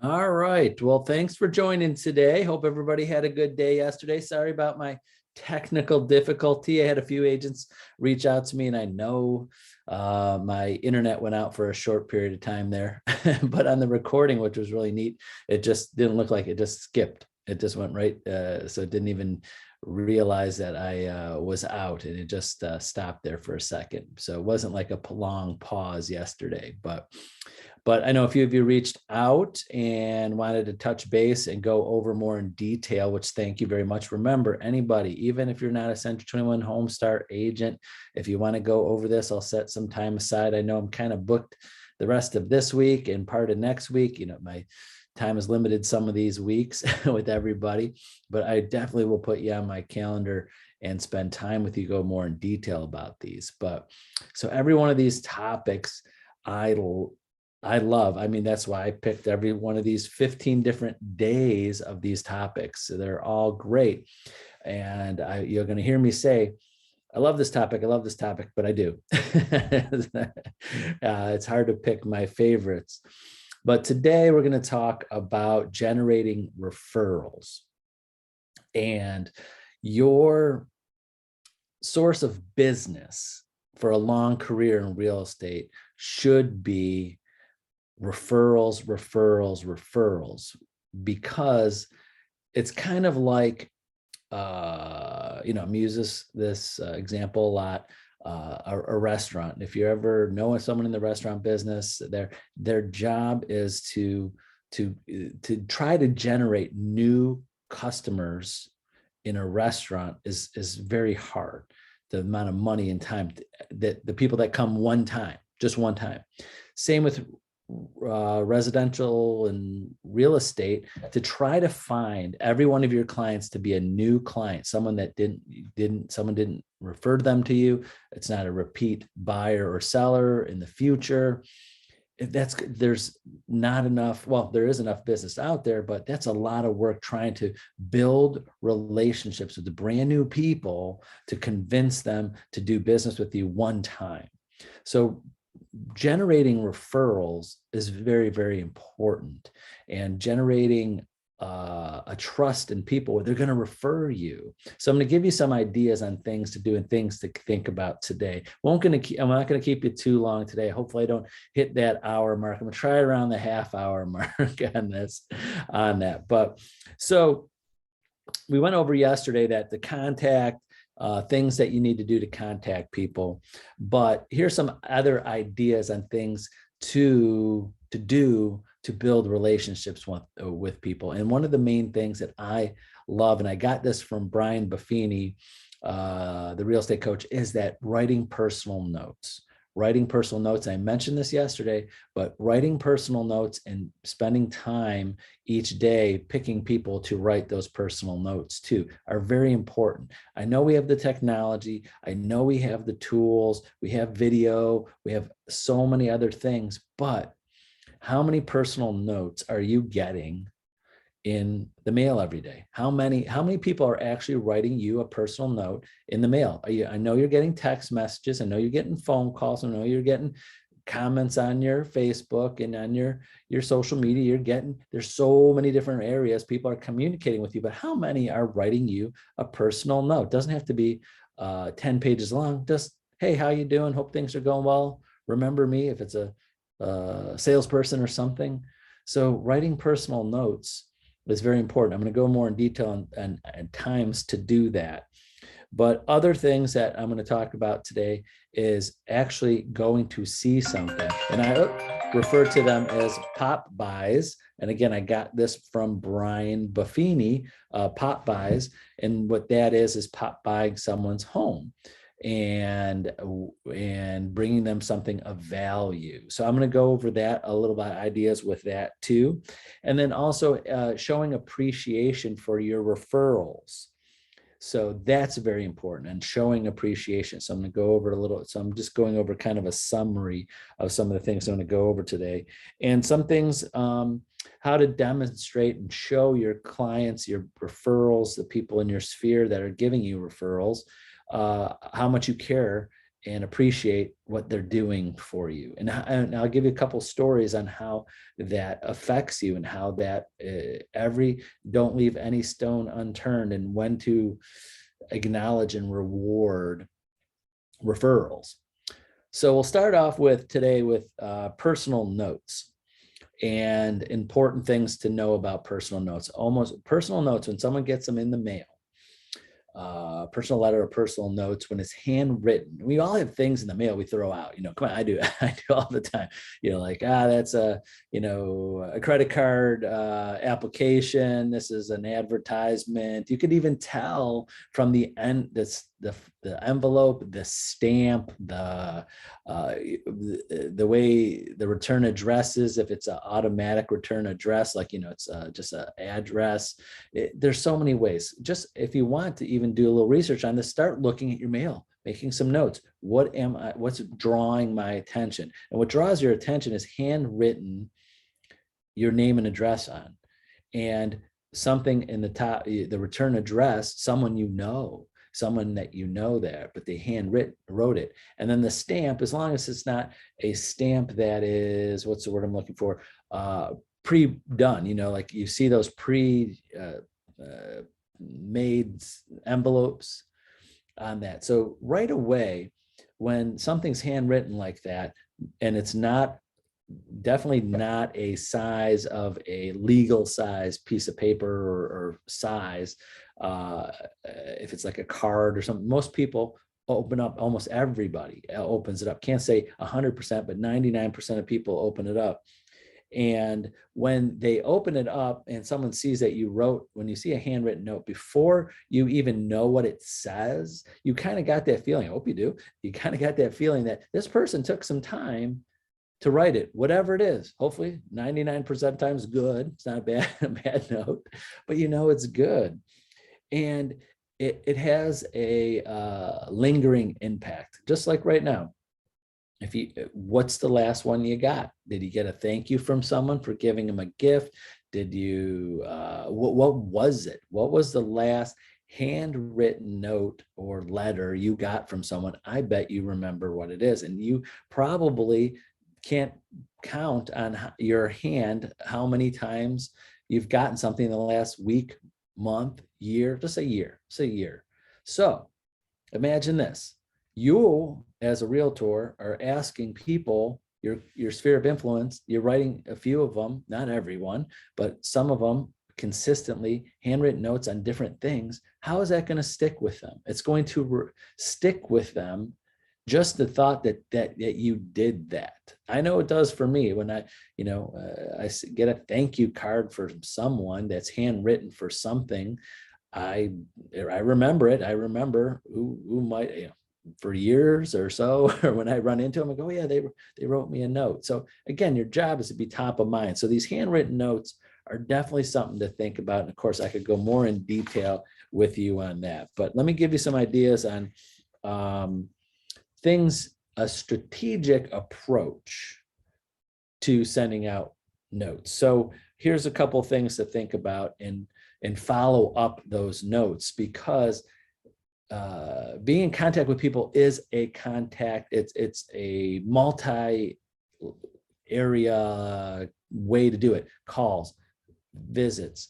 All right. Well, thanks for joining today. Hope everybody had a good day yesterday. Sorry about my technical difficulty. I had a few agents reach out to me, and I know my internet went out for a short period of time there. But on the recording, which was really neat, it just didn't look like it just skipped. It just went right. So it didn't even realize that I was out, and it just stopped there for a second. So it wasn't like a long pause yesterday, but I know a few of you reached out and wanted to touch base and go over more in detail, which thank you very much. Remember, anybody, even if you're not a Century 21 Homestar agent, if you want to go over this, I'll set some time aside. I know I'm kind of booked the rest of this week and part of next week. You know, my time is limited some of these weeks with everybody, but I definitely will put you on my calendar and spend time with you, go more in detail about these. But so every one of these topics, I love. I mean, that's why I picked every one of these 15 different days of these topics. So they're all great. And you're going to hear me say, I love this topic. I love this topic, but I do. It's hard to pick my favorites. But today we're going to talk about generating referrals. And your source of business for a long career in real estate should be referrals, referrals, referrals, because it's kind of like, I'm using this example a lot, a restaurant. If you ever know someone in the restaurant business, their job is to try to generate new customers in a restaurant is very hard. The amount of money and time that the people that come just one time. Same with residential and real estate, to try to find every one of your clients to be a new client, someone that someone didn't refer them to you. It's not a repeat buyer or seller in the future. There's not enough, well, there is enough business out there, but that's a lot of work trying to build relationships with the brand new people to convince them to do business with you one time. So generating referrals is very, very important, and generating a trust in people where they're going to refer you. So I'm going to give you some ideas on things to do and things to think about today. I'm not going to keep you too long today. Hopefully I don't hit that hour mark. I'm going to try around the half-hour mark on that. But so we went over yesterday that the contact, things that you need to do to contact people. But here's some other ideas on things to do to build relationships with people. And one of the main things that I love, and I got this from Brian Buffini, the real estate coach, is that writing personal notes. Writing personal notes. I mentioned this yesterday, but writing personal notes and spending time each day picking people to write those personal notes to are very important. I know we have the technology. I know we have the tools. We have video. We have so many other things, but how many personal notes are you getting in the mail every day? How many people are actually writing you a personal note in the mail? I know you're getting text messages. I know you're getting phone calls. I know you're getting comments on your Facebook and on your social media. There's so many different areas people are communicating with you, but how many are writing you a personal note? Doesn't have to be 10 pages long. Just, hey, how you doing? Hope things are going well. Remember me, if it's a salesperson or something. So writing personal notes is very important. I'm going to go more in detail and times to do that. But other things that I'm going to talk about today is actually going to see something. And I refer to them as pop buys. And again, I got this from Brian Buffini, pop buys. And what that is pop buying someone's home and bringing them something of value. So I'm going to go over that a little bit, ideas with that too. And then also showing appreciation for your referrals. So that's very important, and showing appreciation. So I'm going to go over so I'm just going over kind of a summary of some of the things I'm going to go over today, and some things, how to demonstrate and show your clients, your referrals, the people in your sphere that are giving you referrals, how much you care and appreciate what they're doing for you. And I'll give you a couple stories on how that affects you and how that don't leave any stone unturned, and when to acknowledge and reward referrals. So we'll start off with today with personal notes and important things to know about personal notes. Almost personal notes, when someone gets them in the mail, personal letter or personal notes, when it's handwritten. We all have things in the mail we throw out. Come on, I do all the time. Like, that's a credit card application. This is an advertisement. You could even tell from the end, the envelope, the stamp, the way the return address is, if it's an automatic return address, like, it's just an address. There's so many ways. Just if you want to even do a little research on this, start looking at your mail, making some notes. What's drawing my attention? And what draws your attention is handwritten, your name and address on, and something in the top, the return address, someone there, but they wrote it. And then the stamp, as long as it's not a stamp that is, what's the word I'm looking for? Pre-done, like you see those made envelopes on that. So right away, when something's handwritten like that, and it's definitely not a size of a legal size piece of paper or size, if it's like a card or something, most people open up, almost everybody opens it up. Can't say 100%, but 99% of people open it up. And when they open it up and someone sees that when you see a handwritten note, before you even know what it says, you kind of got that feeling. I hope you do. You kind of got that feeling that this person took some time to write it, whatever it is. Hopefully 99% of times good. It's not a bad note, but it's good. And it has a lingering impact, just like right now. What's the last one you got? Did you get a thank you from someone for giving them a gift? Did you, what was it? What was the last handwritten note or letter you got from someone? I bet you remember what it is. And you probably can't count on your hand how many times you've gotten something in the last week, month, year, just a year. So imagine this. You, as a realtor, are asking people, your sphere of influence, you're writing a few of them, not everyone, but some of them consistently, handwritten notes on different things. How is that going to stick with them? It's going to stick with them. Just the thought that you did that. I know it does for me when I get a thank you card for someone that's handwritten for something. I remember it. I remember who might, for years or so, or when I run into them, I go, oh, yeah, they wrote me a note. So again, your job is to be top of mind. So these handwritten notes are definitely something to think about. And of course, I could go more in detail with you on that. But let me give you some ideas on a strategic approach to sending out notes. So here's a couple things to think about and follow up those notes, because being in contact with people is a contact. It's a multi-area way to do it. Calls, visits,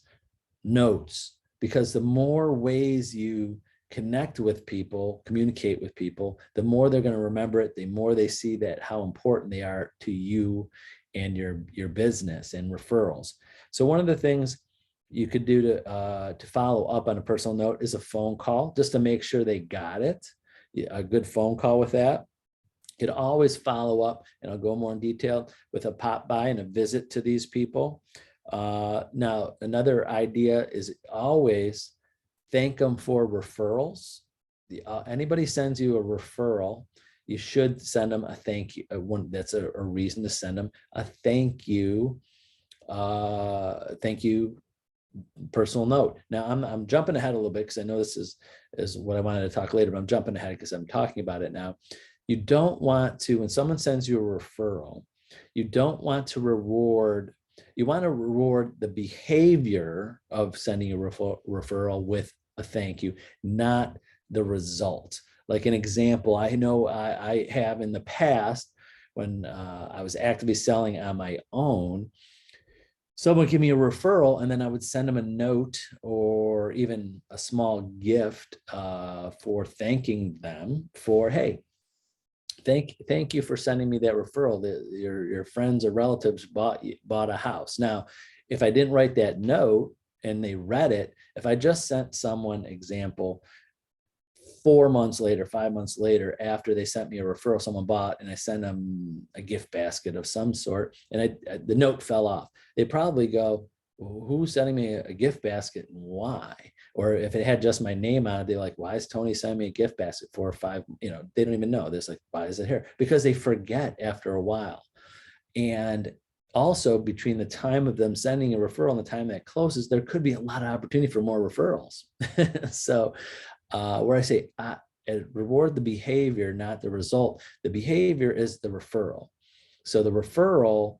notes, because the more ways you connect with people, communicate with people, the more they're going to remember it, the more they see that how important they are to you and your business and referrals. So one of the things you could do to follow up on a personal note is a phone call, just to make sure they got it. A good phone call with that. You could always follow up, and I'll go more in detail, with a pop by and a visit to these people. Now, another idea is always thank them for referrals. Anybody sends you a referral, you should send them a thank you. That's a reason to send them a thank you. Thank you personal note. Now I'm jumping ahead a little bit because I know this is what I wanted to talk later, but I'm jumping ahead because I'm talking about it now. You don't want to, when someone sends you a referral, you don't want to reward, you want to reward the behavior of sending a referral with a thank you, not the result. Like an example, I know I have in the past when I was actively selling on my own, someone would give me a referral and then I would send them a note or even a small gift for thanking them for, hey, thank you for sending me that referral. Your friends or relatives bought a house. Now, if I didn't write that note and they read it, if I just sent someone, example, 4 months later, 5 months later, after they sent me a referral, someone bought, and I sent them a gift basket of some sort, and the note fell off, they probably go, who's sending me a gift basket and why? Or if it had just my name on it, they're like, why is Tony sending me a gift basket? 4 or 5, they don't even know. They're like, why is it here? Because they forget after a while. And also between the time of them sending a referral and the time that closes, there could be a lot of opportunity for more referrals. So where I say reward the behavior, not the result. The behavior is the referral. So the referral,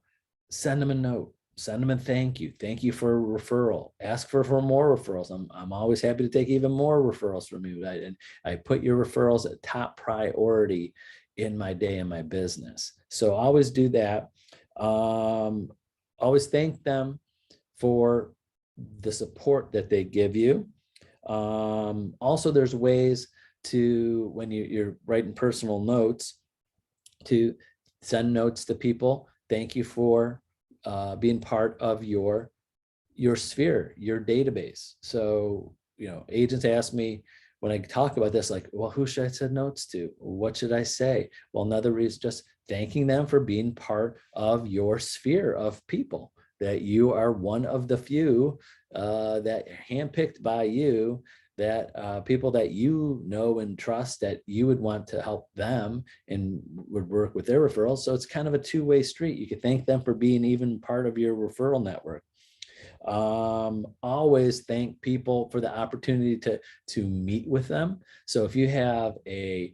send them a note, send them a thank you. Thank you for a referral. Ask for more referrals. I'm always happy to take even more referrals from you. And I put your referrals at top priority in my day in my business. So always do that. Always thank them for the support that they give you. Also, there's ways to, when you're writing personal notes, to send notes to people. Thank you for being part of your sphere, your database. So, agents ask me when I talk about this, like, well, who should I send notes to? What should I say? Well, another reason, just thanking them for being part of your sphere of people, that you are one of the few that handpicked by you, that people that you know and trust, that you would want to help them and would work with their referrals. So it's kind of a two-way street. You could thank them for being even part of your referral network. Always thank people for the opportunity to meet with them. So if you have a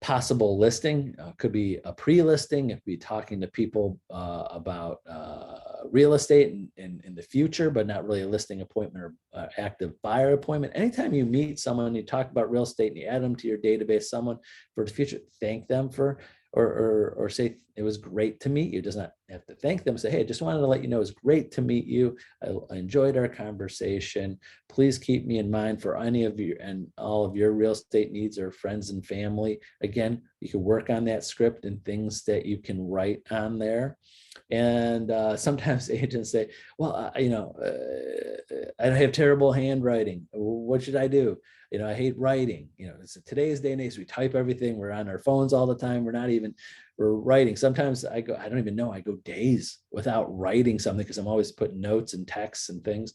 possible listing, could be a pre-listing, it could be talking to people about real estate in the future, but not really a listing appointment or active buyer appointment. Anytime you meet someone, you talk about real estate and you add them to your database, someone for the future, thank them for, or say, it was great to meet you. It does not have to thank them. Say, hey, just wanted to let you know it was great to meet you. I enjoyed our conversation. Please keep me in mind for any of you and all of your real estate needs or friends and family. Again, you can work on that script and things that you can write on there. And sometimes agents say, well, I have terrible handwriting. What should I do? I hate writing. It's today's day and age. We type everything. We're on our phones all the time. We're writing. Sometimes I don't even know. I go days without writing something because I'm always putting notes and texts and things.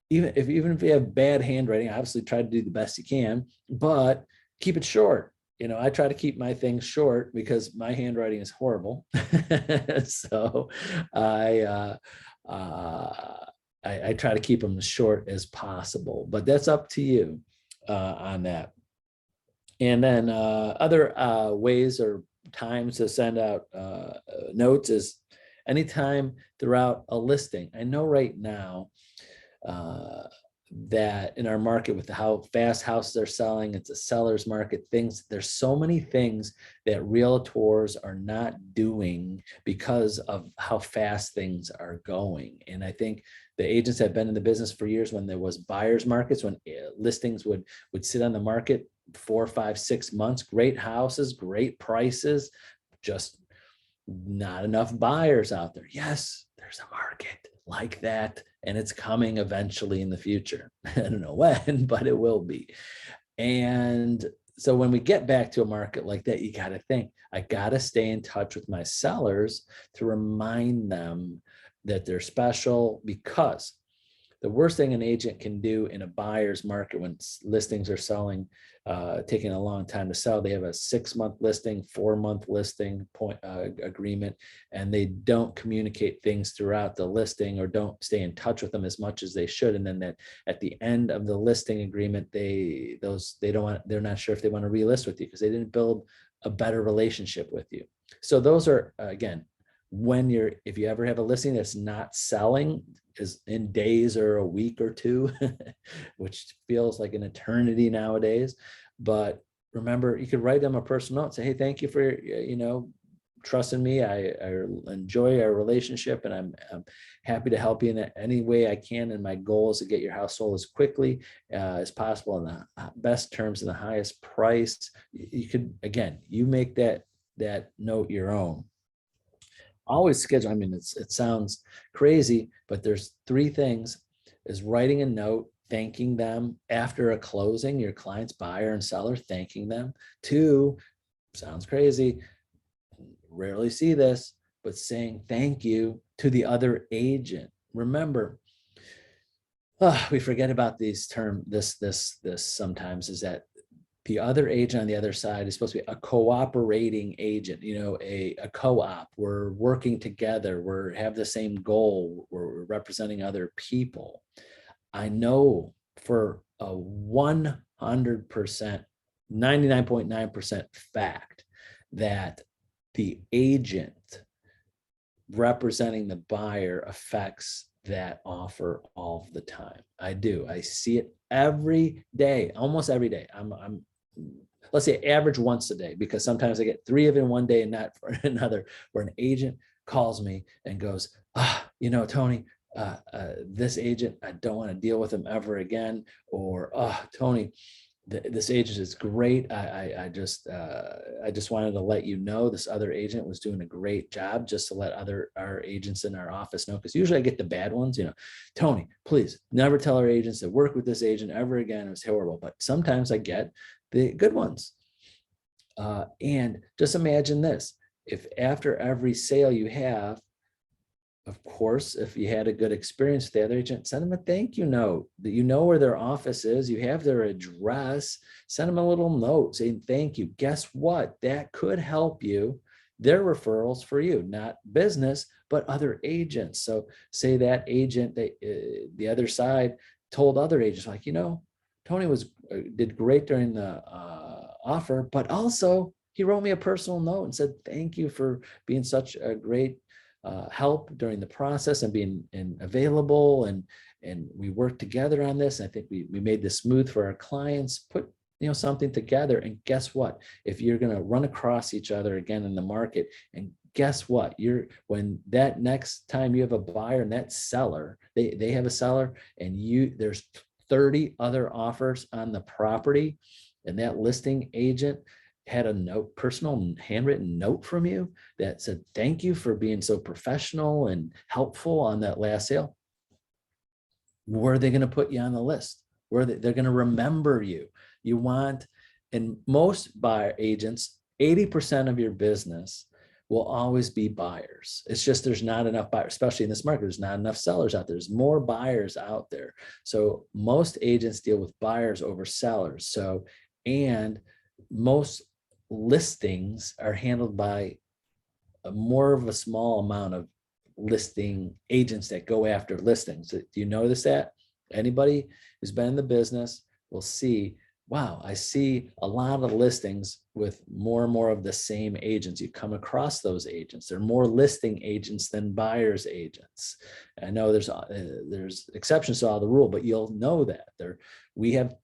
Even if you have bad handwriting, obviously try to do the best you can, but keep it short. I try to keep my things short because my handwriting is horrible. So I try to keep them as short as possible, but that's up to you on that. And then other ways or times to send out notes is anytime throughout a listing. I know right now that in our market with how fast houses are selling, it's a seller's market, there's so many things that realtors are not doing because of how fast things are going. And I think the agents have been in the business for years when there was buyer's markets, when listings would sit on the market 4, 5, 6 months, great houses, great prices, just not enough buyers out there. Yes, there's a market like that, and it's coming eventually in the future. I don't know when, but it will be. And so when we get back to a market like that, you got to think, I got to stay in touch with my sellers to remind them that they're special, because the worst thing an agent can do in a buyer's market when listings are selling, taking a long time to sell, they have a 6-month listing, 4-month listing agreement, and they don't communicate things throughout the listing or don't stay in touch with them as much as they should. And then that at the end of the listing agreement, they're not sure if they want to relist with you because they didn't build a better relationship with you. So those are, again, if you ever have a listing that's not selling, is in days or a week or two, which feels like an eternity nowadays, but remember, you could write them a personal note, say, hey, thank you for, trusting me. I enjoy our relationship, and I'm happy to help you in any way I can. And my goal is to get your house sold as quickly as possible in the best terms and the highest price. You could, again, you make that note your own. Always schedule. I mean, it sounds crazy, but there's three things: is writing a note, thanking them after a closing, your client's buyer and seller, thanking them. Two, sounds crazy, rarely see this, but saying thank you to the other agent. Remember, we forget about these terms. This sometimes is that the other agent on the other side is supposed to be a cooperating agent, a co-op. We're working together. We have the same goal. We're representing other people. I know for a 100%, 99.9% fact that the agent representing the buyer affects that offer all the time. I do. I see it every day, almost every day. I'm let's say average once a day, because sometimes I get 3 of it in one day and not for another, where an agent calls me and goes, Tony, this agent, I don't want to deal with him ever again. Or, Tony, this agent is great. I just wanted to let you know this other agent was doing a great job, just to let our agents in our office know, because usually I get the bad ones. Tony, please never tell our agents to work with this agent ever again. It was horrible. But sometimes I get the good ones. And just imagine this: if after every sale you have, of course, if you had a good experience with the other agent, send them a thank you note, that you know where their office is, you have their address, send them a little note saying thank you. Guess what? That could help you. Their referrals for you, not business, but other agents. So say that agent, the other side told other agents, like, Tony did great during the offer, but also he wrote me a personal note and said, thank you for being such a great help during the process and being available, and we worked together on this. I think we made this smooth for our clients. Put something together, and guess what? If you're going to run across each other again in the market, and guess what? When that next time you have a buyer and that seller, they have a seller, and there's 30 other offers on the property, and that listing agent had a note, personal handwritten note from you that said, thank you for being so professional and helpful on that last sale. Where are they going to put you on the list? They're going to remember you. You want, and most buyer agents, 80% of your business will always be buyers. It's just, there's not enough buyers, especially in this market. There's not enough sellers out there. There's more buyers out there. So most agents deal with buyers over sellers. So, and most listings are handled by more of a small amount of listing agents that go after listings. Do you notice that? Anybody who's been in the business will see, wow, I see a lot of listings with more and more of the same agents. You come across those agents. They're more listing agents than buyers agents. I know there's exceptions to all the rule, but you'll know that we have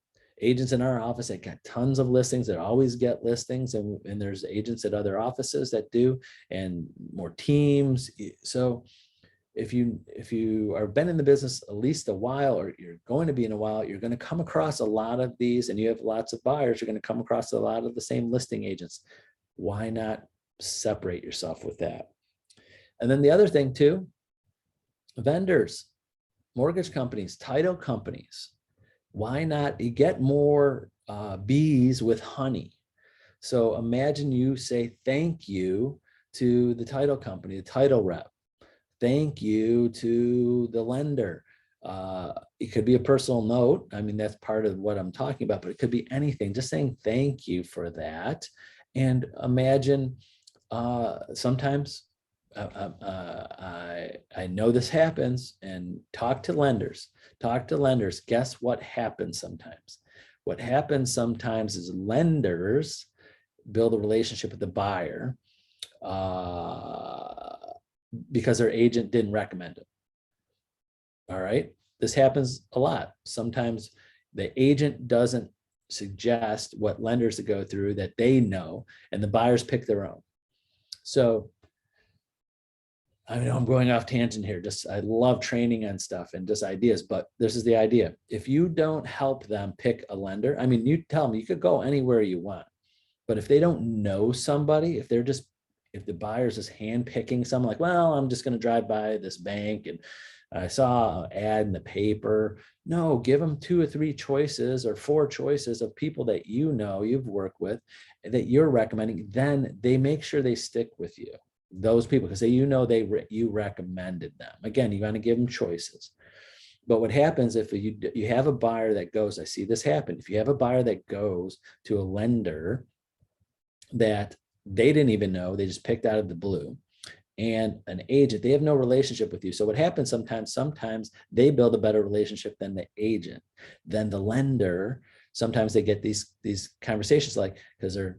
agents in our office that got tons of listings, that always get listings, and there's agents at other offices that do, and more teams. So if you are been in the business at least a while, or you're going to be in a while, you're going to come across a lot of these, and you have lots of buyers, you're going to come across a lot of the same listing agents. Why not separate yourself with that? And then the other thing too, vendors, mortgage companies, title companies. Why not? You get more bees with honey. So imagine you say thank you to the title company, the title rep. Thank you to the lender. It could be a personal note. I mean, that's part of what I'm talking about, but it could be anything. Just saying thank you for that. And imagine sometimes I know this happens, and talk to lenders. Guess what happens sometimes? What happens sometimes is lenders build a relationship with the buyer because their agent didn't recommend it. All right. This happens a lot. Sometimes the agent doesn't suggest what lenders to go through that they know, and the buyers pick their own. So I know I'm going off tangent here. I love training on stuff and just ideas, but this is the idea. If you don't help them pick a lender, I mean, you tell them you could go anywhere you want, but if they don't know somebody, if the buyer's just handpicking someone, like, well, I'm just going to drive by this bank and I saw an ad in the paper. No, give them 2 or 3 choices or 4 choices of people that you've worked with, that you're recommending. Then they make sure they stick with you, those people, because you recommended them. Again, you want to give them choices. But what happens if you have a buyer that goes, I see this happen. If you have a buyer that goes to a lender that they didn't even know, they just picked out of the blue, and an agent, they have no relationship with you. So what happens sometimes they build a better relationship than the agent, than the lender. Sometimes they get these conversations, like, because they're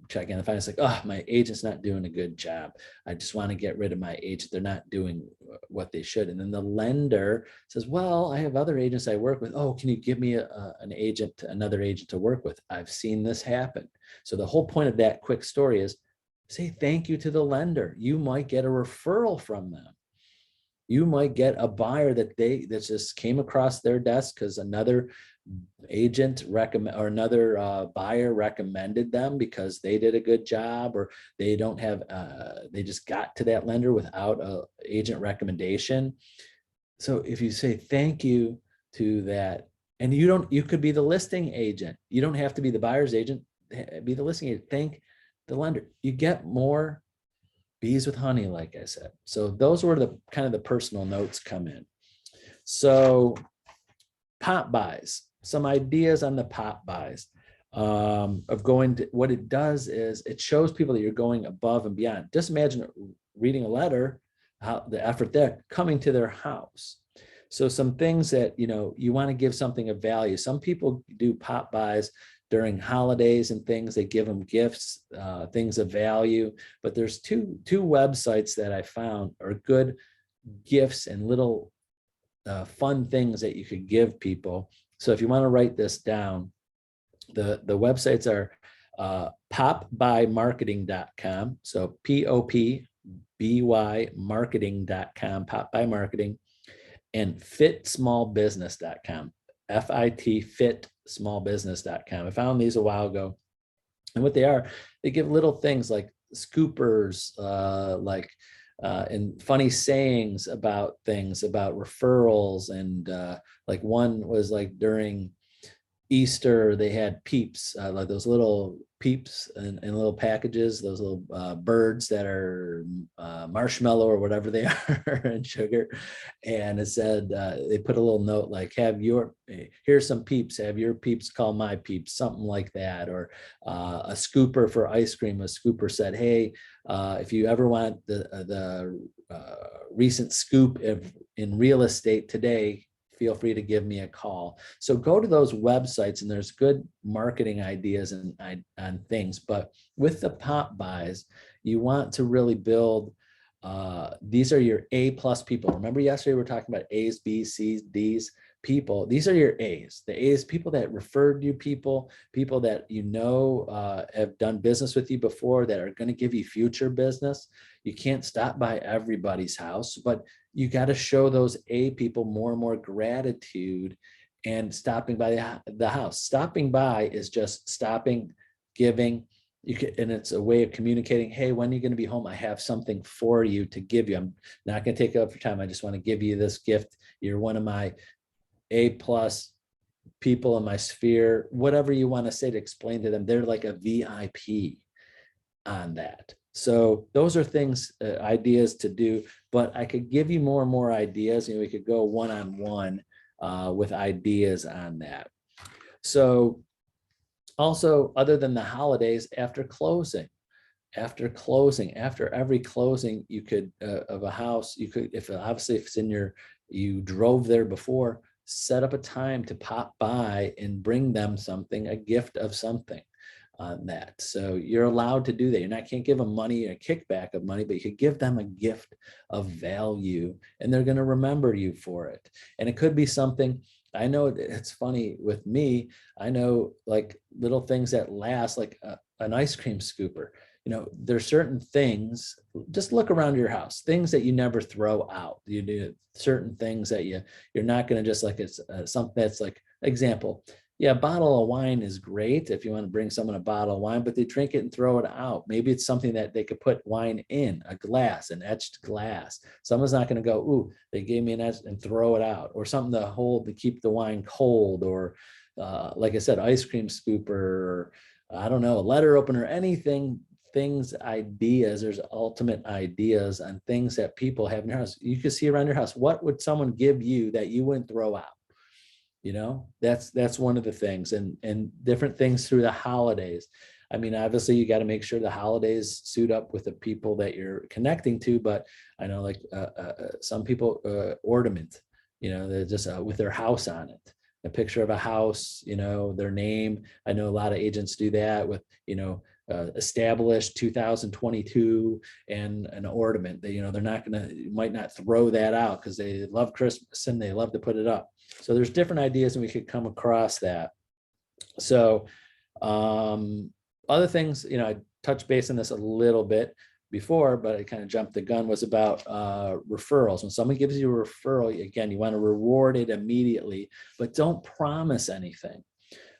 checking the finance, like, oh, my agent's not doing a good job. I just want to get rid of my agent. They're not doing what they should. And then the lender says, well, I have other agents I work with. Oh, can you give me another agent to work with? I've seen this happen. So the whole point of that quick story is say thank you to the lender. You might get a referral from them. You might get a buyer that just came across their desk because another agent or another buyer recommended them because they did a good job, or they don't have they just got to that lender without a agent recommendation. So if you say thank you to that, and you could be the listing agent, you don't have to be the buyer's agent, be the listing agent, thank the lender, you get more bees with honey, like I said. So those were the kind of the personal notes come in. So pop buys, some ideas on the pop buys of going to, what it does is it shows people that you're going above and beyond. Just imagine reading a letter, how the effort there, coming to their house. So some things that, you want to give something of value. Some people do pop buys during holidays and things. They give them gifts, things of value. But there's two websites that I found are good gifts and little fun things that you could give people. So if you want to write this down, the websites are popbymarketing.com. So POPBY marketing.com, pop by marketing, and fitsmallbusiness.com, fitfitsmallbusiness.com. I found these a while ago. And what they are, they give little things like scoopers, and funny sayings about things, about referrals. And like one was like during Easter, they had peeps, like those little peeps in little packages, those little birds that are marshmallow or whatever they are and sugar. And it said, they put a little note like, here's some peeps, have your peeps call my peeps, something like that. Or a scooper for ice cream, a scooper said, hey, if you ever want the recent scoop in real estate today, feel free to give me a call. So go to those websites, and there's good marketing ideas and things. But with the pop buys, you want to really build, these are your A+ people. Remember yesterday we were talking about A's, B's, C's, D's people. These are your A's. The A's, people that referred you, people that have done business with you before, that are going to give you future business. You can't stop by everybody's house, but you got to show those A people more and more gratitude and stopping by the house. Stopping by is just stopping, giving. And it's a way of communicating. Hey, when are you going to be home? I have something for you to give you. I'm not going to take up your time. I just want to give you this gift. You're one of my A+ people in my sphere. Whatever you want to say to explain to them, they're like a VIP on that. So those are things, ideas to do, but I could give you more and more ideas, and we could go one-on-one with ideas on that. So also, other than the holidays, after every closing, you could, of a house, you could, if it's you drove there before, set up a time to pop by and bring them something, a gift of something on that. So you're allowed to do that. Can't give them money, a kickback of money, but you could give them a gift of value, and they're going to remember you for it. And it could be something I know it's funny with me. I know like little things that last, like an ice cream scooper. There's certain things, just look around your house, things that you never throw out. You do certain things that you're not going to just like, it's something that's like, example. Yeah, a bottle of wine is great if you want to bring someone a bottle of wine, but they drink it and throw it out. Maybe it's something that they could put wine in a glass, an etched glass. Someone's not going to go, ooh, they gave me an etched, and throw it out, or something to hold to keep the wine cold, or like I said, ice cream scooper, or I don't know, a letter opener, anything, things, ideas. There's ultimate ideas on things that people have in your house. You can see around your house. What would someone give you that you wouldn't throw out? That's one of the things, and different things through the holidays. I mean, obviously you got to make sure the holidays suit up with the people that you're connecting to, but I know like some people ornament, they're just with their house on it, a picture of a house, their name. I know a lot of agents do that with, established 2022 and an ornament. They're not going to, might not throw that out because they love Christmas and they love to put it up. So there's different ideas and we could come across that. So other things, I touched base on this a little bit before, but I kind of jumped the gun, was about referrals. When someone gives you a referral, again, you want to reward it immediately, but don't promise anything.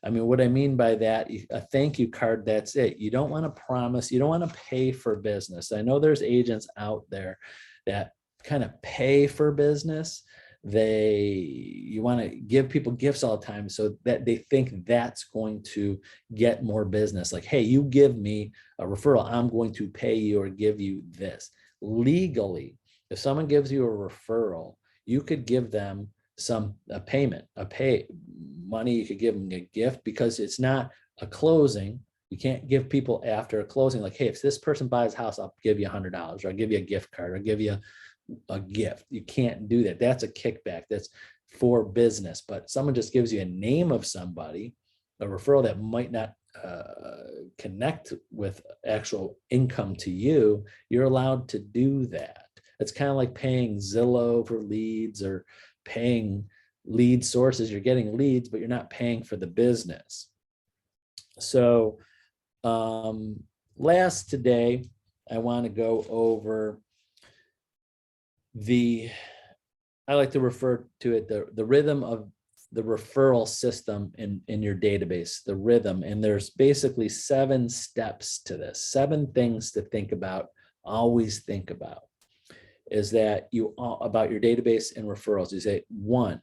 I mean, what I mean by that, a thank you card, that's it. You don't want to promise, you don't want to pay for business. I know there's agents out there that kind of pay for business. You want to give people gifts all the time so that they think that's going to get more business. Like, hey, you give me a referral, I'm going to pay you or give you this. Legally, if someone gives you a referral, you could give them a payment, money. You could give them a gift, because it's not a closing. You can't give people after a closing, like, hey, if this person buys a house, I'll give you $100, or I'll give you a gift card, or I'll give you a gift. You can't do that. That's a kickback. That's for business. But someone just gives you a name of somebody, a referral that might not connect with actual income to you, you're allowed to do that. It's kind of like paying Zillow for leads, or paying lead sources. You're getting leads, but you're not paying for the business. So last today, I want to go over I like to refer to it, the rhythm of the referral system in your database, the rhythm. And there's basically 7 steps to this, 7 things to think about, always think about, is that about your database and referrals. You say, 1,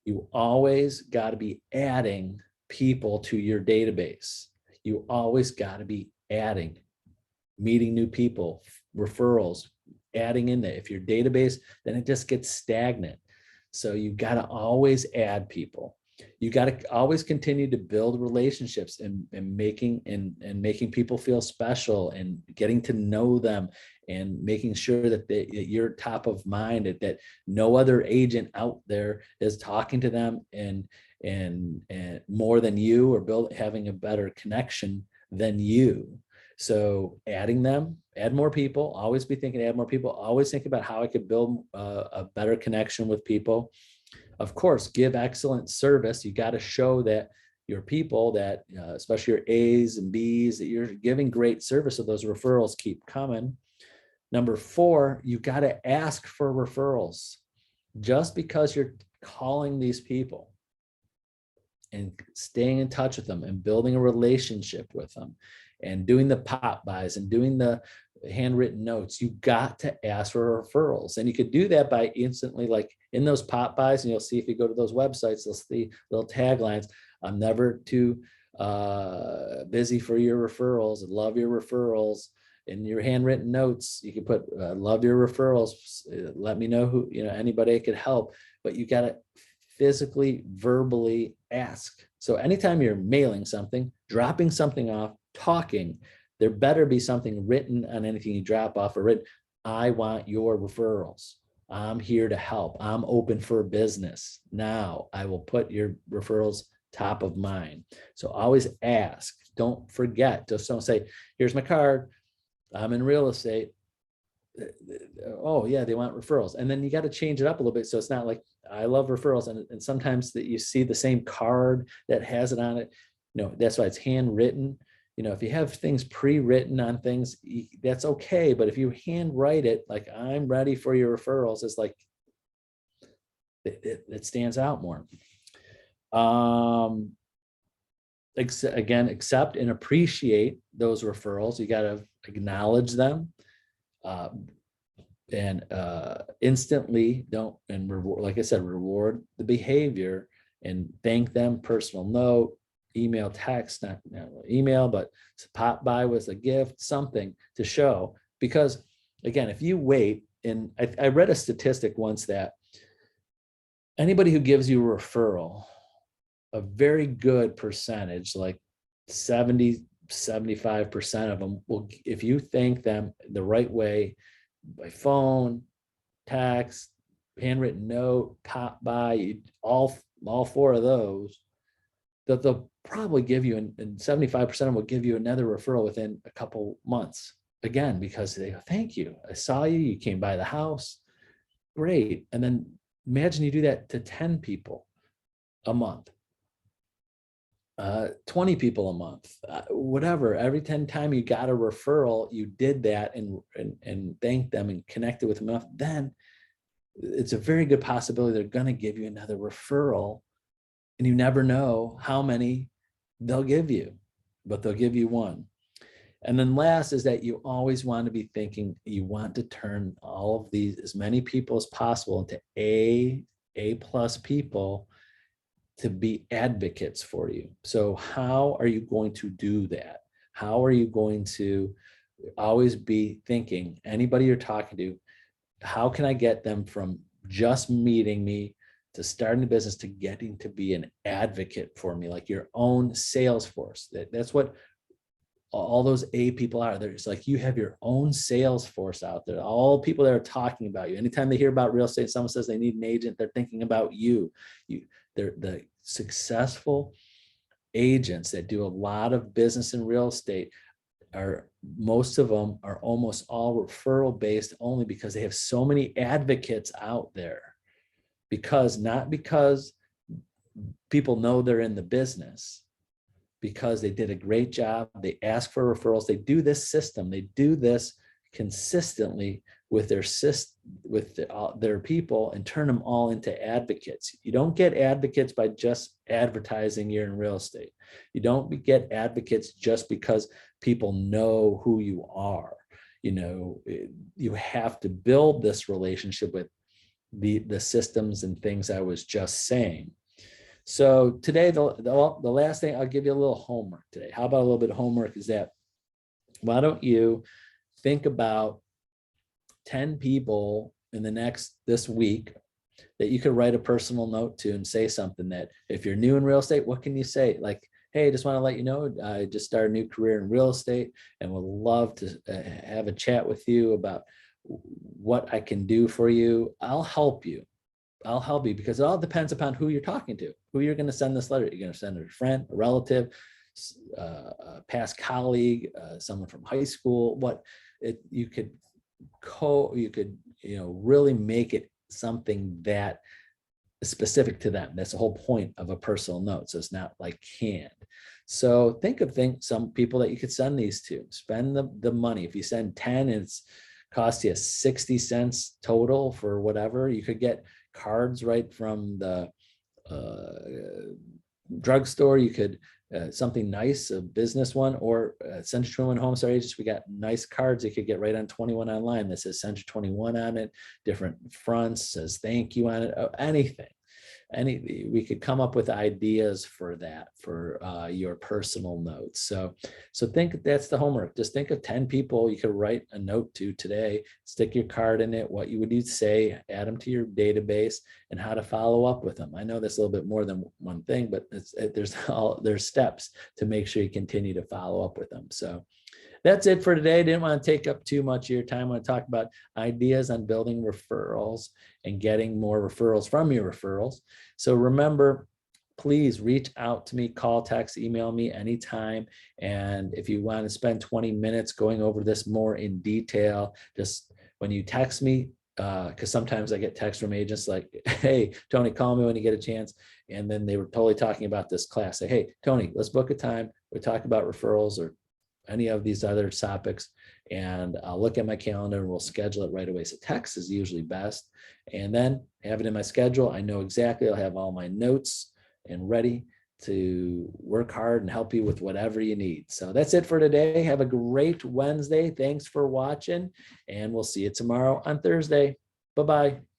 you always got to be adding people to your database. You always got to be adding, meeting new people, referrals, adding in there. If your database, then it just gets stagnant. So you got to always add people. You got to always continue to build relationships and making people feel special, and getting to know them, and making sure that you're top of mind, that no other agent out there is talking to them and more than you, or having a better connection than you. So adding them, add more people, always be thinking, add more people, always think about how I could build a better connection with people. Of course, give excellent service. You got to show that your people, that especially your A's and B's, that you're giving great service, so those referrals keep coming. Number 4, you got to ask for referrals. Just because you're calling these people and staying in touch with them and building a relationship with them and doing the pop buys and doing the handwritten notes, you got to ask for referrals. And you could do that by instantly, like in those pop buys, and you'll see if you go to those websites, you'll see little taglines. I'm never too busy for your referrals. Love your referrals. In your handwritten notes, you can put love your referrals. Let me know who, anybody could help. But you got to physically, verbally ask. So anytime you're mailing something, dropping something off, talking, there better be something written on anything you drop off, or written. I want your referrals. I'm here to help. I'm open for business. Now I will put your referrals top of mind. So always ask. Don't forget. Just don't say, here's my card. I'm in real estate. oh yeah, they want referrals. And then you got to change it up a little bit. So it's not like I love referrals. And sometimes that you see the same card that has it on it. That's why it's handwritten. If you have things pre-written on things, that's okay. But if you handwrite it, like I'm ready for your referrals, it's like it stands out more. Again, accept and appreciate those referrals. You got to acknowledge them. And instantly don't, and reward, like I said, reward the behavior and thank them. Personal note, email, text, not email, but pop by with a gift, something to show. Because again, if you wait, and I read a statistic once that anybody who gives you a referral, a very good percentage, like 75% of them will, if you thank them the right way, by phone, text, handwritten note, pop by, all four of those, that they'll probably give you, and 75% of them will give you another referral within a couple months. Again, because they go, thank you. I saw you, you came by the house. Great. And then imagine you do that to 10 people a month. 20 people a month, whatever. Every 10 times you got a referral, you did that and thanked them and connected with them enough, then it's a very good possibility they're going to give you another referral. And you never know how many they'll give you, but they'll give you one. And then last is that you always want to be thinking, you want to turn all of these, as many people as possible, into A+ people to be advocates for you. So how are you going to do that? How are you going to always be thinking, anybody you're talking to, how can I get them from just meeting me to starting a business to getting to be an advocate for me, like your own sales force? That's what all those A people are. There's like, you have your own sales force out there, all people that are talking about you. Anytime they hear about real estate, someone says they need an agent, they're thinking about you. They're the successful agents that do a lot of business in real estate are, most of them are almost all referral based, only because they have so many advocates out there. Not because people know they're in the business, because they did a great job. They ask for referrals. They do this system. They do this consistently with their people and turn them all into advocates. You don't get advocates by just advertising you're in real estate. You don't get advocates just because people know who you are. You have to build this relationship with the systems and things I was just saying. So today, the last thing, I'll give you a little homework today. How about a little bit of homework is that, why don't you think about 10 people in this week that you could write a personal note to and say something that, if you're new in real estate, what can you say? Like, hey, just want to let you know, I just started a new career in real estate and would love to have a chat with you about what I can do for you. I'll help you, because it all depends upon who you're talking to, who you're going to send this letter. You're going to send it to a friend, a relative, a past colleague, someone from high school. You could really make it something that is specific to them. That's the whole point of a personal note. So it's not like canned. So think of some people that you could send these to. Spend the money. If you send 10, it's cost you 60 cents total for whatever. You could get cards right from the drugstore. You could something nice, a business one, or Century 21 Home Star Agents. We got nice cards you could get right on 21 online that says Century 21 on it, different fronts, says thank you on it, anything. We could come up with ideas for that, for your personal notes. So think, that's the homework. Just think of 10 people you could write a note to today, stick your card in it, what you would say, add them to your database, and how to follow up with them. I know that's a little bit more than one thing, but there's steps to make sure you continue to follow up with them. So that's it for today. Didn't want to take up too much of your time. I want to talk about ideas on building referrals and getting more referrals from your referrals. So remember, please reach out to me, call, text, email me anytime. And if you want to spend 20 minutes going over this more in detail, just when you text me, because sometimes I get texts from agents like, hey, Tony, call me when you get a chance. And then they were totally talking about this class. Say, hey, Tony, let's book a time. We talk about referrals or any of these other topics. And I'll look at my calendar and we'll schedule it right away. So text is usually best. And then have it in my schedule. I know exactly, I'll have all my notes and ready to work hard and help you with whatever you need. So that's it for today. Have a great Wednesday. Thanks for watching, and we'll see you tomorrow on Thursday. Bye-bye.